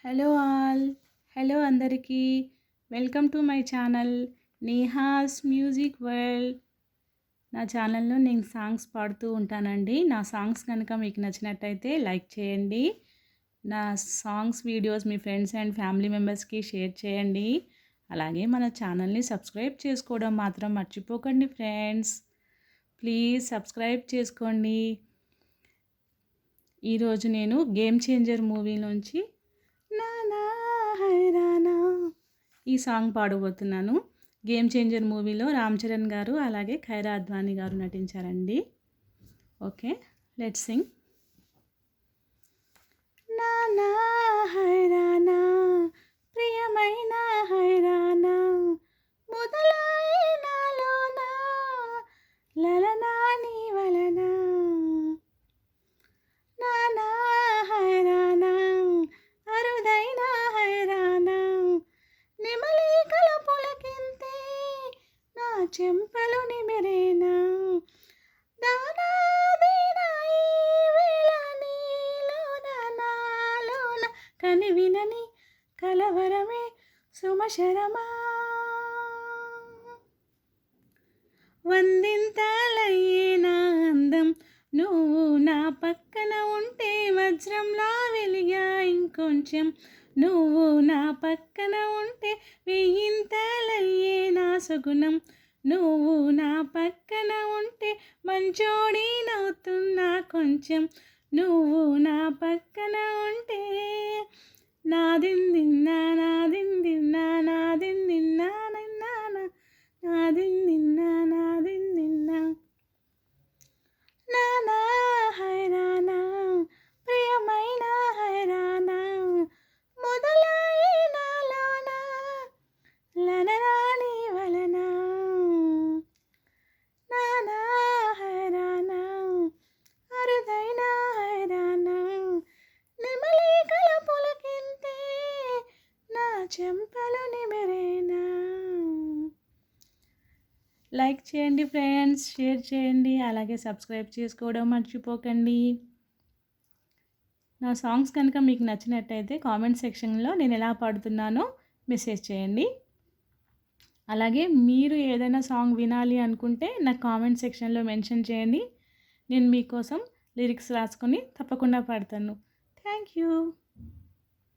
Hello all. Hello అందరికీ. Welcome to my channel Neha's music world. నా ఛానల్లో నేను సాంగ్స్ పాడుతూ ఉంటానండి. నా సాంగ్స్ కనుక మీకు నచ్చినట్టయితే లైక్ చేయండి. నా songs videos me friends and family మెంబర్స్కి షేర్ చేయండి. అలాగే మన ఛానల్ని సబ్స్క్రైబ్ చేసుకోవడం మాత్రం మర్చిపోకండి ఫ్రెండ్స్. ప్లీజ్ సబ్స్క్రైబ్ చేసుకోండి. ఈరోజు నేను గేమ్ చేంజర్ మూవీ నుంచి నానా హైరానా ఈ సాంగ్ పాడబోతున్నాను. గేమ్ చేంజర్ మూవీలో రామ్ చరణ్ గారు అలాగే ఖైరా అద్వానీ గారు నటించారండి. Okay, let's Singh. నానా హైరానా ప్రియమైన హైరానా మొదలాయి నాలోన లలనా నీ వలన నానా హైరానా అరుదైన హైరానా నెమలికల పులకింతే నా చెంపలు నిమిరేనా దానాదీనాయి వేళ నీలోన నాలోన కని వినని కలవరమే సుమశరమా వందింతలయ్యే నా అందం నువ్వు నా పక్కన ఉంటే వజ్రంలా వెలిగా ఇంకొంచెం నువ్వు నా పక్కన ఉంటే వెయ్యింతలయ్యే నా సుగుణం నువ్వు నా పక్కన ఉంటే మంచోడి నవ్వుతున్నా కొంచెం నువ్వు నా పక్కన ఉంటే నాదిందిన్నా నాదిందిన్నా నాదిందిన్నా నిన్నా నాదిందిన్నా నాదిందిన్నా నానా హైరానా ప్రియమైన హైరానా మొదలై నాలోన లనరాని వలన నానా హైరానా అరుదైన హైరానా నెమలికల పులకింతే నా చెంపలు నిమిరేనా. లైక్ చేయండి ఫ్రెండ్స్, షేర్ చేయండి, అలాగే సబ్స్క్రైబ్ చేసుకోవడం మర్చిపోకండి. నా సాంగ్స్ కనుక మీకు నచ్చినట్టయితే కామెంట్ సెక్షన్లో నేను ఎలా పాడుతున్నానో మెసేజ్ చేయండి. అలాగే మీరు ఏదైనా సాంగ్ వినాలి అనుకుంటే నాకు కామెంట్ సెక్షన్లో మెన్షన్ చేయండి. నేను మీకోసం లిరిక్స్ రాసుకొని తప్పకుండా పాడతాను. Thank you.